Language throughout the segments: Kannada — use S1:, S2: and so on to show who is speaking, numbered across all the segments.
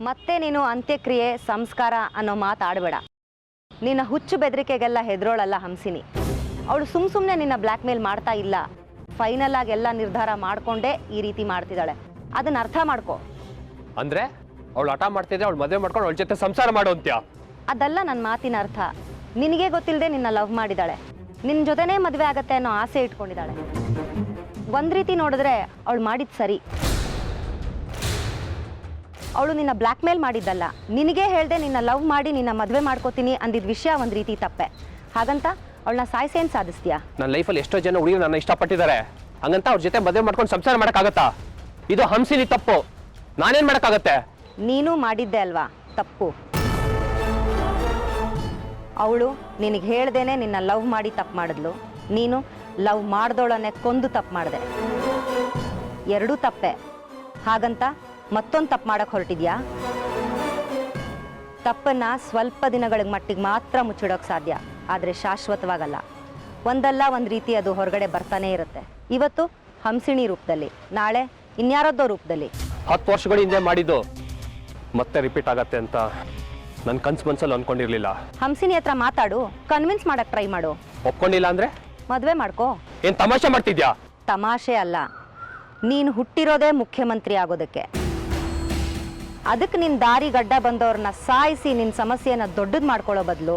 S1: ಮತ್ತೆ ನೀನು ಅಂತ್ಯಕ್ರಿಯೆ ಸಂಸ್ಕಾರ ಅನ್ನೋ ಮಾತು ಆಡಬೇಡ. ನಿನ್ನ ಹುಚ್ಚು ಬೆದರಿಕೆಗೆಲ್ಲ ಹೆದರೋಳಲ್ಲ ಹಂಸಿನಿ. ಅವಳು ಸುಮ್ಮನೆ ನಿನ್ನ ಬ್ಲ್ಯಾಕ್ ಮೇಲ್ ಮಾಡ್ತಾ ಇಲ್ಲ. ಫೈನಲ್ ಆಗಿ ಎಲ್ಲ ನಿರ್ಧಾರ ಮಾಡಿಕೊಂಡೇ ಈ ರೀತಿ ಮಾಡ್ತಿದ್ದಾಳೆ. ಅದನ್ನ ಅರ್ಥ ಮಾಡ್ಕೋ.
S2: ಅಂದ್ರೆ ಅವಳು ಹಠ ಮಾಡ್ತಿದ್ರೆ ಅವಳು ಮದುವೆ ಮಾಡ್ಕೊಂಡು ಅವಳ ಜೊತೆ ಸಂಸಾರ ಮಾಡೋ ಅಂತ್ಯ?
S1: ಅದಲ್ಲ ನನ್ನ ಮಾತಿನ ಅರ್ಥ. ನಿನಗೆ ಗೊತ್ತಿಲ್ಲದೆ ನಿನ್ನ ಲವ್ ಮಾಡಿದ್ದಾಳೆ. ನಿನ್ನ ಜೊತೆನೇ ಮದುವೆ ಆಗತ್ತೆ ಅನ್ನೋ ಆಸೆ ಇಟ್ಕೊಂಡಿದ್ದಾಳೆ. ಒಂದು ರೀತಿ ನೋಡಿದ್ರೆ ಅವಳು ಮಾಡಿದ್ದು ಸರಿ. ಅವಳು ನಿನ್ನ ಬ್ಲ್ಯಾಕ್ ಮೇಲ್ ಮಾಡಿದ್ದಲ್ಲ. ನಿನಗೆ ಹೇಳ್ದೆ ನಿನ್ನ ಲವ್ ಮಾಡಿ ನಿನ್ನ ಮದುವೆ ಮಾಡ್ಕೋತೀನಿ ಅಂದಿದ್ದ ವಿಷಯ ಒಂದು ರೀತಿ ತಪ್ಪೆ. ಹಾಗಂತ ಅವಳನ್ನ ಸಾಯಿಸೇನು ಸಾಧಿಸ್ತೀಯಾ?
S2: ನನ್ನ ಲೈಫಲ್ಲಿ ಎಷ್ಟೋ ಜನ ಹುಡುಗಿರು ನನ್ನ ಇಷ್ಟಪಟ್ಟಿದ್ದಾರೆ. ಹಂಗಂತ ಅವ್ರ ಜೊತೆ ಮದುವೆ ಮಾಡ್ಕೊಂಡು ಸಂಸಾರ ಮಾಡೋಕ್ಕಾಗತ್ತಾ? ಇದು ಹಂಸಿನಿ ತಪ್ಪು. ನಾನೇನು ಮಾಡೋಕ್ಕಾಗತ್ತೆ?
S1: ನೀನು ಮಾಡಿದ್ದೆ ಅಲ್ವಾ ತಪ್ಪು. ಅವಳು ನಿನಗೆ ಹೇಳ್ದೇನೆ ನಿನ್ನ ಲವ್ ಮಾಡಿ ತಪ್ಪು ಮಾಡಿದ್ಲು. ನೀನು ಲವ್ ಮಾಡ್ದೋಳನ್ನೇ ಕೊಂದು ತಪ್ಪು ಮಾಡಿದೆ. ಎರಡೂ ತಪ್ಪೆ. ಹಾಗಂತ ಮತ್ತೊಂದು ತಪ್ಪು ಮಾಡಕ್ಕೆ ಹೊರಟಿದ್ಯಾ? ತಪ್ಪನ್ನು ಸ್ವಲ್ಪ ದಿನಗಳ ಮಟ್ಟಿಗೆ ಮಾತ್ರ ಮುಚ್ಚಿಡೋಕೆ ಸಾಧ್ಯ, ಆದರೆ ಶಾಶ್ವತವಾಗಲ್ಲ. ಒಂದಲ್ಲ ಒಂದು ರೀತಿ ಅದು ಹೊರಗಡೆ ಬರ್ತಾನೆ ಇರುತ್ತೆ. ಇವತ್ತು ಹಂಸಿಣಿ ರೂಪದಲ್ಲಿ, ನಾಳೆ ಇನ್ಯಾರದ್ದೋ ರೂಪದಲ್ಲಿ.
S2: 10 ವರ್ಷಗಳ ಹಿಂದೆ ಮಾಡಿದ್ದು ಮತ್ತೆ ರಿಪೀಟ್ ಆಗತ್ತೆ ಅಂತ ನನ್ನ ಕನ್ಸು ಮನ್ಸಲ್ಲಿ ಅನ್ಕೊಂಡಿರ್ಲಿಲ್ಲ.
S1: ಹಂಸಿನಿ ಹತ್ರ ಮಾತಾಡು, ಕನ್ವಿನ್ಸ್ ಮಾಡಕ್ಕೆ ಟ್ರೈ ಮಾಡು.
S2: ಒಪ್ಕೊಂಡಿಲ್ಲ ಅಂದ್ರೆ
S1: ಮದುವೆ ಮಾಡ್ಕೋ.
S2: ಏನ್ ತಮಾಷೆ ಮಾಡ್ತಿದ್ಯಾ?
S1: ತಮಾಷೆ ಅಲ್ಲ, ನೀನು ಹುಟ್ಟಿರೋದೇ ಮುಖ್ಯಮಂತ್ರಿ ಆಗೋದಕ್ಕೆ. ಅದಕ್ಕೆ ನಿನ್ನ ದಾರಿ ಗಡ್ಡ ಬಂದವ್ರನ್ನ ಸಾಯಿಸಿ ನಿನ್ನ ಸಮಸ್ಯೆನ ದೊಡ್ಡದು ಮಾಡ್ಕೊಳ್ಳೋ ಬದಲು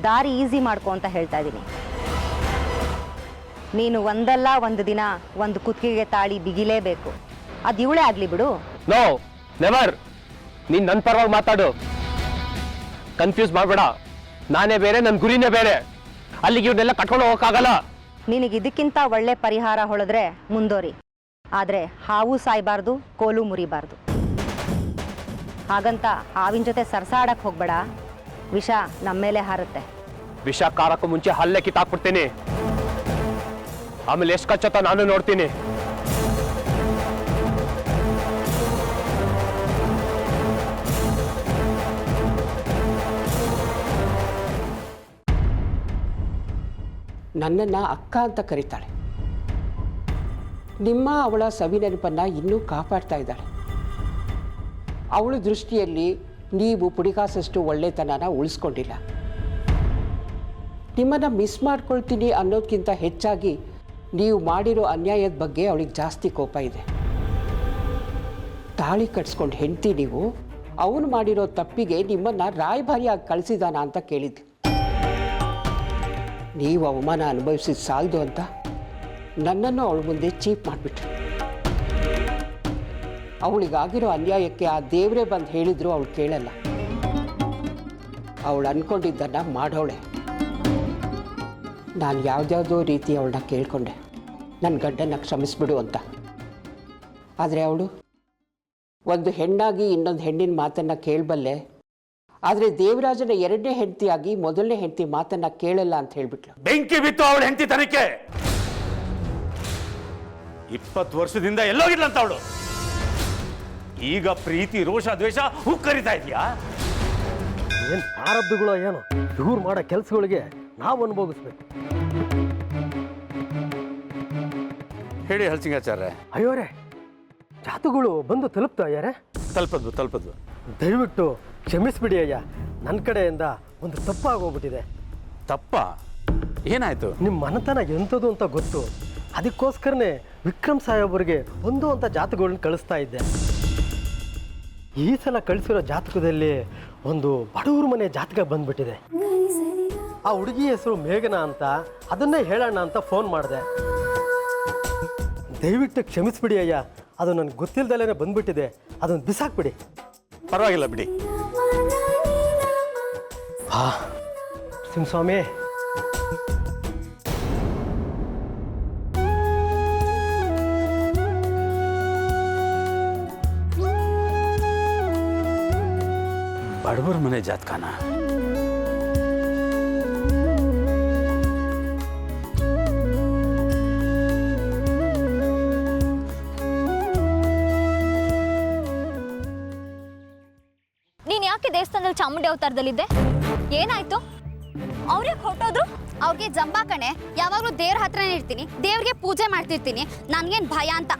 S1: ದಾರಿ ಈಸಿ ಮಾಡ್ಕೊ ಅಂತ ಹೇಳ್ತಾ ಇದ್ದೀನಿ. ನೀನು ಒಂದಲ್ಲ ಒಂದು ದಿನ ಒಂದು ಕುತ್ತಿಗೆಗೆ ತಾಳಿ ಬಿಗಿಲೇಬೇಕು. ಅದು ಇವಳೇ ಆಗಲಿ ಬಿಡು.
S2: No, never. ನೀನ್ ನನ್ನ ಪರವಾಗಿ ಮಾತಾಡು. ಕನ್ಫ್ಯೂಸ್ ಮಾಡಬೇಡ. ನಾನೇ ಬೇರೆ, ನನ್ನ ಗುರಿನೇ ಬೇರೆ. ಅಲ್ಲಿಗೆ ಇವ್ರನ್ನೆಲ್ಲ ಕಟ್ಕೊಂಡು ಹೋಗೋಕ್ಕಾಗಲ್ಲ.
S1: ನಿನಗೆ ಇದಕ್ಕಿಂತ ಒಳ್ಳೆ ಪರಿಹಾರ ಹೊಳೆದ್ರೆ ಮುಂದೋರಿ. ಆದರೆ ಹಾವು ಸಾಯಬಾರ್ದು, ಕೋಲು ಮುರಿಬಾರ್ದು. ಹಾಗಂತ ಹಾವಿನ ಜೊತೆ ಸರ್ಸಾಡಕ್ಕೆ ಹೋಗ್ಬೇಡ. ವಿಷ ನಮ್ಮ ಮೇಲೆ ಹಾರುತ್ತೆ.
S2: ವಿಷ ಕಾರಕ್ಕೂ ಮುಂಚೆ ಹಲ್ಲೆ ಕಿತ್ತಾಕ್ಬಿಡ್ತೀನಿ. ಆಮೇಲೆ ಎಷ್ಟು ಕಚ್ಚತ್ತ ನಾನು ನೋಡ್ತೀನಿ.
S3: ನನ್ನನ್ನು ಅಕ್ಕ ಅಂತ ಕರೀತಾಳೆ. ನಿಮ್ಮ ಅವಳ ಸವಿನೆನಪನ್ನು ಇನ್ನೂ ಕಾಪಾಡ್ತಾ ಇದ್ದಾಳೆ. ಅವಳ ದೃಷ್ಟಿಯಲ್ಲಿ ನೀವು ಪುಡಿಕಾಸಷ್ಟು ಒಳ್ಳೆತನನ ಉಳಿಸ್ಕೊಂಡಿಲ್ಲ. ನಿಮ್ಮನ್ನು ಮಿಸ್ ಮಾಡ್ಕೊಳ್ತೀನಿ ಅನ್ನೋದಕ್ಕಿಂತ ಹೆಚ್ಚಾಗಿ ನೀವು ಮಾಡಿರೋ ಅನ್ಯಾಯದ ಬಗ್ಗೆ ಅವಳಿಗೆ ಜಾಸ್ತಿ ಕೋಪ ಇದೆ. ತಾಳಿ ಕಟ್ಸ್ಕೊಂಡು ಹೆಂಡ್ತಿ ನೀವು, ಅವನು ಮಾಡಿರೋ ತಪ್ಪಿಗೆ ನಿಮ್ಮನ್ನು ರಾಯಭಾರಿಯಾಗಿ ಕಳಿಸಿದಾನ ಅಂತ ಕೇಳಿದ್ದೆ. ನೀವು ಅವಮಾನ ಅನುಭವಿಸಿದ ಸಾಲದು ಅಂತ ನನ್ನನ್ನು ಅವಳ ಮುಂದೆ ಚೀಪ್ ಮಾಡಿಬಿಟ್ರು. ಅವಳಿಗಾಗಿರೋ ಅನ್ಯಾಯಕ್ಕೆ ಆ ದೇವರೇ ಬಂದು ಹೇಳಿದ್ರು ಅವಳು ಕೇಳಲ್ಲ. ಅವಳು ಅಂದ್ಕೊಂಡಿದ್ದನ್ನು ಮಾಡೋಳೆ. ನಾನು ಯಾವುದ್ಯಾವುದೋ ರೀತಿ ಅವಳನ್ನ ಕೇಳಿಕೊಂಡೆ, ನನ್ನ ಗಂಡನ ಕ್ಷಮಿಸ್ಬಿಡು ಅಂತ. ಆದರೆ ಅವಳು ಒಂದು ಹೆಣ್ಣಾಗಿ ಇನ್ನೊಂದು ಹೆಣ್ಣಿನ ಮಾತನ್ನು ಕೇಳಬಲ್ಲೆ, ಆದರೆ ದೇವರಾಜನ ಎರಡನೇ ಹೆಂಡತಿಯಾಗಿ ಮೊದಲನೇ ಹೆಂಡತಿ ಮಾತನ್ನು ಕೇಳಲ್ಲ ಅಂತ ಹೇಳಿಬಿಟ್ಲು.
S4: ಬೆಂಕಿ ಬಿತ್ತು ಅವಳ ಹೆಂಡತಿ ತನಕ್ಕೆ. 20 ವರ್ಷದಿಂದ ಎಲ್ಲೋಗಿಲ್ಲ ಅಂತ ಅವಳು. ಈಗ ಪ್ರೀತಿ ರೋಷ ದ್ವೇಷ ಹುಕ್ಕರಿತಾ ಇದೆಯಾ?
S5: ಏನು ಪ್ರಾರಬ್ಧಗಳು ಏನು? ಇವ್ರು ಮಾಡೋ ಕೆಲಸಗಳಿಗೆ ನಾವು ಅನುಭವಿಸ್ಬೇಕು.
S4: ಹೇಳಿ ಹಲಸಿಂಗಾಚಾರ್ಯ.
S5: ಅಯ್ಯೋರೇ, ಜಾತುಗಳು ಬಂದು ತಲುಪ್ತಾ ಅಯ್ಯಾರೆ?
S4: ತಲುಪದ್ದು.
S5: ದಯವಿಟ್ಟು ಕ್ಷಮಿಸ್ಬಿಡಿ ಅಯ್ಯ. ನನ್ನ ಕಡೆಯಿಂದ ಒಂದು ತಪ್ಪಾಗೋಗ್ಬಿಟ್ಟಿದೆ.
S4: ತಪ್ಪ? ಏನಾಯ್ತು?
S5: ನಿಮ್ಮ ಮನತನ ಎಂಥದ್ದು ಅಂತ ಗೊತ್ತು. ಅದಕ್ಕೋಸ್ಕರನೇ ವಿಕ್ರಮ್ ಸಾಹೇಬರಿಗೆ ಒಂದು ಅಂತ ಜಾತಕಗಳನ್ನ ಕಳಿಸ್ತಾ ಇದ್ದೆ. ಈ ಸಲ ಕಳಿಸಿರೋ ಜಾತಕದಲ್ಲಿ ಒಂದು ಬಡವ್ರ ಮನೆ ಜಾತಕ ಬಂದ್ಬಿಟ್ಟಿದೆ. ಆ ಹುಡುಗಿ ಹೆಸರು ಮೇಘನಾ ಅಂತ, ಅದನ್ನೇ ಹೇಳೋಣ ಅಂತ ಫೋನ್ ಮಾಡಿದೆ. ದಯವಿಟ್ಟು ಕ್ಷಮಿಸ್ಬಿಡಿ ಅಯ್ಯ, ಅದು ನನಗೆ ಗೊತ್ತಿಲ್ಲದಲ್ಲೇ ಬಂದ್ಬಿಟ್ಟಿದೆ. ಅದನ್ನು ಬಿಸಾಕ್ಬಿಡಿ.
S4: ಪರವಾಗಿಲ್ಲ ಬಿಡಿ.
S5: ಸಿಂಹಸ್ವಾಮಿ,
S4: ಬಡವರ ಮನೆ ಜಾತಕನ?
S6: ನೀನ್ ಯಾಕೆ ದೇವಸ್ಥಾನದಲ್ಲಿ ಚಾಮುಂಡಿ ಅವತಾರದಲ್ಲಿದ್ದೆ? ಏನಾಯ್ತು? ಅವ್ರಿಗೆ ಹೊಟ್ಟೋದ್ರು? ಅವ್ರಿಗೆ ಜಂಬಾ ಕಣೆ. ಯಾವಾಗಲೂ ದೇವ್ರ ಹತ್ರನೇ ಇರ್ತೀನಿ, ದೇವ್ರಿಗೆ ಪೂಜೆ ಮಾಡ್ತಿರ್ತೀನಿ, ನನ್ಗೇನು ಭಯ ಅಂತ.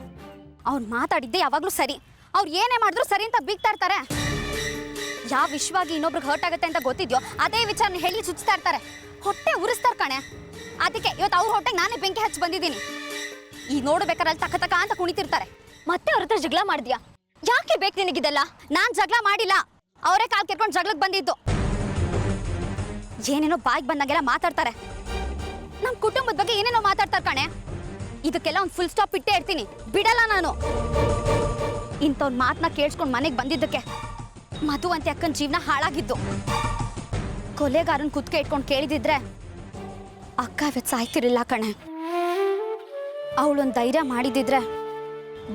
S6: ಅವ್ರು ಮಾತಾಡಿದ್ದೆ ಯಾವಾಗಲೂ ಸರಿ. ಅವ್ರು ಏನೇ ಮಾಡಿದ್ರು ಸರಿ ಅಂತ ಬೀಗ್ತಾ ಇರ್ತಾರೆ. ಯಾವ ವಿಶ್ವಾಗಿ ಇನ್ನೊಬ್ರಿಗೆ ಹರ್ಟ್ ಆಗುತ್ತೆ ಅಂತ ಗೊತ್ತಿದ್ಯೋ ಅದೇ ವಿಚಾರನ ಹೇಳಿ ಚುಚ್ತಾ ಇರ್ತಾರೆ. ಹೊಟ್ಟೆ ಉರಿಸ್ತಾರೆ ಕಣೆ. ಅದಕ್ಕೆ ಇವತ್ತು ಅವ್ರ ಹೊಟ್ಟೆಗೆ ನಾನೇ ಬೆಂಕಿ ಹಚ್ಚಿ ಬಂದಿದ್ದೀನಿ. ಈಗ ನೋಡ್ಬೇಕಾದ್ರೆ ಅಲ್ಲಿ ತಕ್ಕ ಅಂತ ಕುಣಿತಿರ್ತಾರೆ. ಮತ್ತೆ ಅವ್ರ ಹತ್ರ ಜಗಳ ಮಾಡಿದ್ಯಾ? ಯಾಕೆ ಬೇಕು ನಿನಗಿದೆಲ್ಲ? ನಾನ್ ಜಗಳ ಮಾಡಿಲ್ಲ, ಅವರೇ ಕಾಲ್ ಕೆರ್ಕೊಂಡು ಜಗಳಕ್ಕೆ ಬಂದಿದ್ದು. ಏನೇನೋ ಬಾಯಿಗೆ ಬಂದಾಗೆಲ್ಲ ಮಾತಾಡ್ತಾರೆ. ನಮ್ಮ ಕುಟುಂಬದ ಬಗ್ಗೆ ಏನೇನೋ ಮಾತಾಡ್ತಾರೆ ಕಣೆ. ಇದಕ್ಕೆಲ್ಲ ಒಂದು ಫುಲ್ ಸ್ಟಾಪ್ ಇಟ್ಟೇ ಇರ್ತೀನಿ, ಬಿಡಲ್ಲ ನಾನು. ಇಂಥವ್ರ ಮಾತನ್ನ ಕೇಳಿಸ್ಕೊಂಡು ಮನೆಗೆ ಬಂದಿದ್ದಕ್ಕೆ ಮಧು ಅಂತ ಅಕ್ಕನ ಜೀವನ ಹಾಳಾಗಿದ್ದು. ಕೊಲೆಗಾರನ್ ಕುತ್ಕೆ ಇಟ್ಕೊಂಡು ಕೇಳಿದಿದ್ರೆ ಅಕ್ಕ ಇವತ್ತು ಸಾಯ್ತಿರಲಿಲ್ಲ ಕಣೆ. ಅವಳೊಂದು ಧೈರ್ಯ ಮಾಡಿದಿದ್ರೆ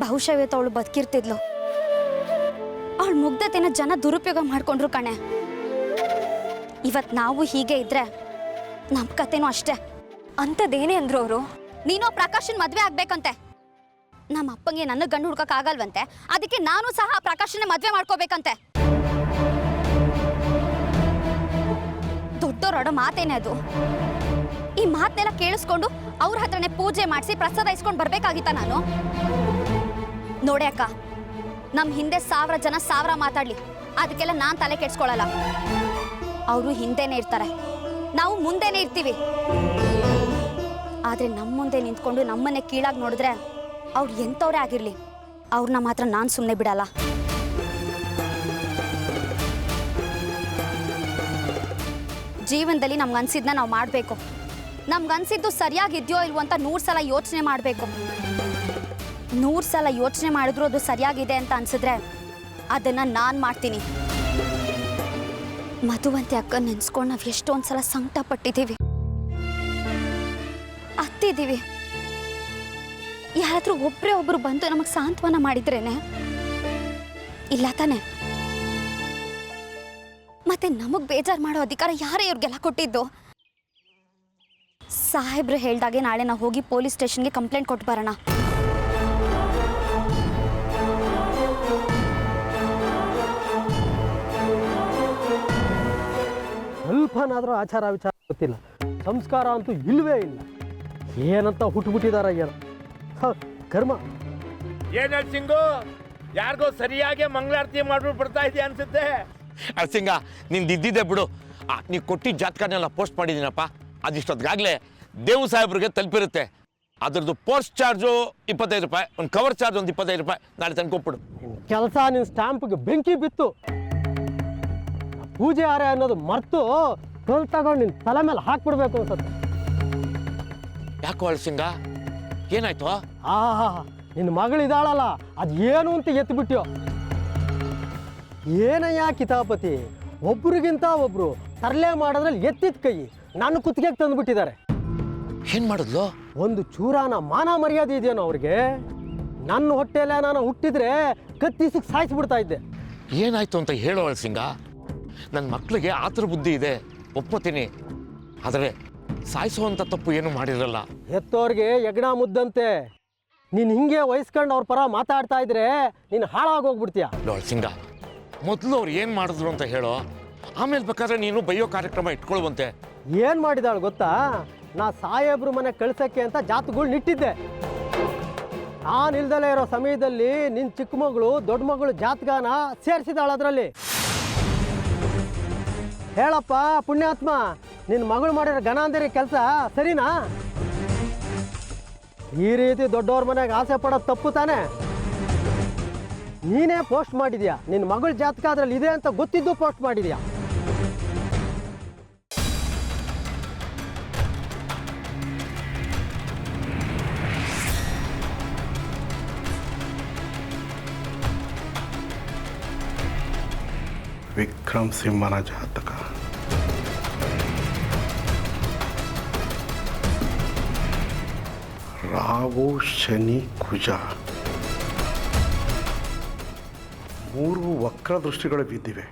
S6: ಬಹುಶಃ ಇವತ್ತು ಅವಳು ಬದುಕಿರ್ತಿದ್ಲು. ಅವಳ ಮುಗ್ಧತೆನ ಜನ ದುರುಪಯೋಗ ಮಾಡ್ಕೊಂಡ್ರು ಕಣೆ. ಇವತ್ತು ನಾವು ಹೀಗೆ ಇದ್ರೆ ನಮ್ಮ ಕತೆನೂ ಅಷ್ಟೇ. ಅಂಥದ್ದೇನೇ ಅಂದ್ರು ಅವರು? ನೀನೋ ಪ್ರಕಾಶನ್ ಮದುವೆ ಆಗ್ಬೇಕಂತೆ. ನಮ್ಮ ಅಪ್ಪಂಗೆ ನನ್ನ ಗಂಡು ಹುಡ್ಕಕ್ ಆಗಲ್ವಂತೆ, ಅದಕ್ಕೆ ನಾನು ಸಹ ಪ್ರಕಾಶನ್ನೇ ಮದುವೆ ಮಾಡ್ಕೋಬೇಕಂತೆ. ದೊಡ್ಡೋರಾಡೋ ಮಾತೇನೆ ಅದು. ಈ ಮಾತನ್ನೆಲ್ಲ ಕೇಳಿಸ್ಕೊಂಡು ಅವ್ರ ಹತ್ರನೇ ಪೂಜೆ ಮಾಡಿಸಿ ಪ್ರಸಾದ ಇಸ್ಕೊಂಡು ಬರ್ಬೇಕಾಗಿತ್ತ ನಾನು? ನೋಡೆ ಅಕ್ಕ, ನಮ್ಮ ಹಿಂದೆ 1000 ಜನ 1000 ಮಾತಾಡ್ಲಿ, ಅದಕ್ಕೆಲ್ಲ ನಾನು ತಲೆ ಕೆಡ್ಸ್ಕೊಳ್ಳಲ್ಲ. ಅವರು ಹಿಂದೆನೇ ಇರ್ತಾರೆ, ನಾವು ಮುಂದೆನೇ ಇರ್ತೀವಿ. ಆದರೆ ನಮ್ಮ ಮುಂದೆ ನಿಂತ್ಕೊಂಡು ನಮ್ಮನ್ನೇ ಕೀಳಾಗಿ ನೋಡಿದ್ರೆ ಅವ್ರು ಎಂಥವ್ರೇ ಆಗಿರಲಿ, ಅವ್ರನ್ನ ಮಾತ್ರ ನಾನು ಸುಮ್ಮನೆ ಬಿಡಲ್ಲ. ಜೀವನದಲ್ಲಿ ನಮ್ಗನ್ಸಿದ್ನ ನಾವು ಮಾಡಬೇಕು. ನಮ್ಗನ್ಸಿದ್ದು ಸರಿಯಾಗಿದೆಯೋ ಇಲ್ವೋ ಅಂತ 100 ಸಲ ಯೋಚನೆ ಮಾಡಬೇಕು. 100 ಸಲ ಯೋಚನೆ ಮಾಡಿದ್ರು ಅದು ಸರಿಯಾಗಿದೆ ಅಂತ ಅನ್ಸಿದ್ರೆ ಅದನ್ನು ನಾನು ಮಾಡ್ತೀನಿ. ಮಧುವಂತೆ ಅಕ್ಕ ನೆನ್ಸ್ಕೊಂಡು ನಾವು ಎಷ್ಟೊಂದು ಸಲ ಸಂಕಟ ಪಟ್ಟಿದ್ದೀವಿ, ಅತ್ತಿದ್ದೀವಿ. ಯಾರಾದ್ರೂ ಒಬ್ರು ಬಂದು ನಮಗೆ ಸಾಂತ್ವನ ಮಾಡಿದ್ರೇನೆ ಇಲ್ಲ ತಾನೆ? ಮತ್ತೆ ನಮಗ್ ಬೇಜಾರು ಮಾಡೋ ಅಧಿಕಾರ ಯಾರೇ ಇವ್ರಿಗೆಲ್ಲ ಕೊಟ್ಟಿದ್ದು? ಸಾಹೇಬ್ರು ಹೇಳ್ದಾಗೆ ನಾಳೆ ನಾವು ಹೋಗಿ ಪೊಲೀಸ್ ಸ್ಟೇಷನ್ಗೆ ಕಂಪ್ಲೇಂಟ್ ಕೊಟ್ಟು ಬರೋಣ.
S5: ಸ್ವಲ್ಪನಾದರೂ ಆಚಾರ ವಿಚಾರ ಗೊತ್ತಿಲ್ಲ, ಸಂಸ್ಕಾರ ಅಂತೂ ಇಲ್ಲವೇ ಇಲ್ಲ. ಏನಂತ ಹುಟ್ಟುಬಿಟ್ಟಿದಾರ ಏನೋ ಕರ್ಮ.
S7: ಏನ್ ಸಿಂಗು, ಯಾರಿಗೋ ಸರಿಯಾಗಿ ಮಂಗಳಾರತಿ ಮಾಡ್ಬಿಟ್ಟು ಬರ್ತಾ ಇದೆಯಾ ಅನ್ಸುತ್ತೆ.
S8: ಅರ್ಸಿಂಗ, ನಿಂದಿದ್ದಿದ್ದೆ ಬಿಡು. ನೀವು ಕೊಟ್ಟಿದ್ದ ಜಾತಕನೆಲ್ಲ ಪೋಸ್ಟ್ ಮಾಡಿದ್ದೀನಪ್ಪ. ಅದಿಷ್ಟೊತ್ತಿಗಾಗಲೇ ದೇವು ಸಾಹೇಬ್ರಿಗೆ ತಲುಪಿರುತ್ತೆ. ಅದ್ರದ್ದು ಪೋಸ್ಟ್ ಚಾರ್ಜು 25 ರೂಪಾಯಿ, ಒಂದು ಕವರ್ ಚಾರ್ಜ್ ಒಂದು 25 ರೂಪಾಯಿ. ನಾಳೆ ತಂದು ಕೊಟ್ಬಿಡು.
S5: ಕೆಲಸ ನಿನ್ನ ಸ್ಟ್ಯಾಂಪ್ಗೆ ಬೆಂಕಿ ಬಿತ್ತು. ಪೂಜೆ ಆರೆ ಅನ್ನೋದು ಮರ್ತು ಕಲ್ ತಗೊಂಡು ನಿನ್ನ ತಲೆ ಮೇಲೆ ಹಾಕ್ಬಿಡ್ಬೇಕು ಅನ್ಸುತ್ತೆ.
S8: ಯಾಕೋ ಅಳ್ಸಿಂಗ, ಏನಾಯ್ತು?
S5: ನಿನ್ನ ಮಗಳಿದಾಳಲ್ಲ, ಅದು ಏನು ಅಂತ ಎತ್ಬಿಟ್ಯೋ. ಏನಯ್ಯ ಕಿತಾಪತಿ, ಒಬ್ರಿಗಿಂತ ಒಬ್ರು ತರಲೆ ಮಾಡೋದ್ರಲ್ಲಿ ಎತ್ತಿದ ಕೈ ನಾನು ಕುತ್ತಿಗೆಗೆ ತಂದುಬಿಟ್ಟಿದ್ದಾರೆ.
S8: ಏನ್ ಮಾಡಿದ್ಲು?
S5: ಒಂದು ಚೂರಾನ ಮಾನ ಮರ್ಯಾದೆ ಇದೆಯೇನೋ ಅವ್ರಿಗೆ? ನನ್ನ ಹೊಟ್ಟೆಲ್ಲ ನಾನು ಹುಟ್ಟಿದ್ರೆ ಕತ್ತಿಸಿಗೆ ಸಾಯಿಸ್ಬಿಡ್ತಾ ಇದ್ದೆ.
S8: ಏನಾಯ್ತು ಅಂತ ಹೇಳೋ ಅಳ್ಸಿಂಗ. ನನ್ನ ಮಕ್ಕಳಿಗೆ ಆತರ ಬುದ್ಧಿ ಇದೆ, ಒಪ್ಕೋತೀನಿ. ಆದರೆ ಸಾಯಿಸುವಂಥ ತಪ್ಪು ಏನು ಮಾಡಿರಲ್ಲ.
S5: ಹೆತ್ತೋರ್ಗೆ ಯಜ್ಞ ಮುದ್ದಂತೆ. ನೀನು ಹಿಂಗೆ ವಹಿಸ್ಕೊಂಡು ಅವ್ರ ಪರ ಮಾತಾಡ್ತಾ ಇದ್ರೆ ನೀನು ಹಾಳಾಗೋಗ್ಬಿಡ್ತೀಯ.
S8: ಅಳ್ಸಿಂಗ, ಮೊದಲು ಅವ್ರು ಏನು ಮಾಡಿದ್ರು ಅಂತ ಹೇಳೋ, ಆಮೇಲೆ ಬೇಕಾದ್ರೆ ನೀನು ಬೈಯೋ ಕಾರ್ಯಕ್ರಮ ಇಟ್ಕೊಳ್ವಂತೆ.
S5: ಏನು ಮಾಡಿದಾಳು ಗೊತ್ತಾ? ನಾ ಸಾಹೇಬ್ರು ಮನೆ ಕಳ್ಸಕ್ಕೆ ಅಂತ ಜಾತಗಳು ನಿಟ್ಟಿದ್ದೆ. ನಾನು ಇಲ್ದಲೇ ಇರೋ ಸಮಯದಲ್ಲಿ ನಿನ್ನ ಚಿಕ್ಕ ಮಗಳು ದೊಡ್ಡ ಮಗಳು ಜಾತಕನ ಸೇರಿಸಿದಾಳು ಅದರಲ್ಲಿ. ಹೇಳಪ್ಪ ಪುಣ್ಯಾತ್ಮ, ನಿನ್ನ ಮಗಳು ಮಾಡಿರೋ ಗಣಾಂಧರಿ ಕೆಲಸ ಸರಿನಾ? ಈ ರೀತಿ ದೊಡ್ಡವ್ರ ಮನೆಗೆ ಆಸೆ ಪಡೋದು ತಪ್ಪು ತಾನೆ? ನೀನೇ ಪೋಸ್ಟ್ ಮಾಡಿದ್ಯಾ, ನಿನ್ನ ಮಗಳ ಜಾತಕ ಅದರಲ್ಲಿ ಇದೆ ಅಂತ ಗೊತ್ತಿದ್ದು ಪೋಸ್ಟ್ ಮಾಡಿದ್ಯಾ.
S9: ವಿಕ್ರಮ್ ಸಿಂಹನ ಜಾತಕ. ರಾಹು ಶನಿ ಕುಜ 3 ವಕ್ರ ದೃಷ್ಟಿಗಳು ಬಿದ್ದಿವೆ.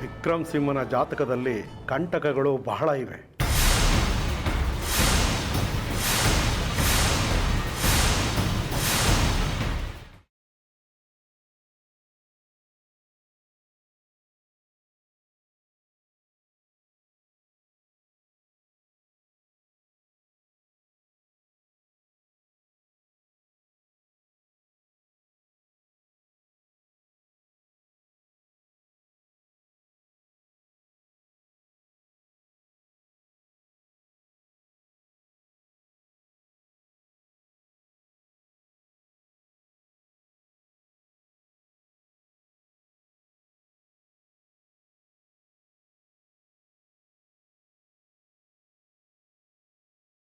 S9: ವಿಕ್ರಮ್ ಸಿಂಹನ ಜಾತಕದಲ್ಲಿ ಕಂಟಕಗಳು ಬಹಳ ಇವೆ.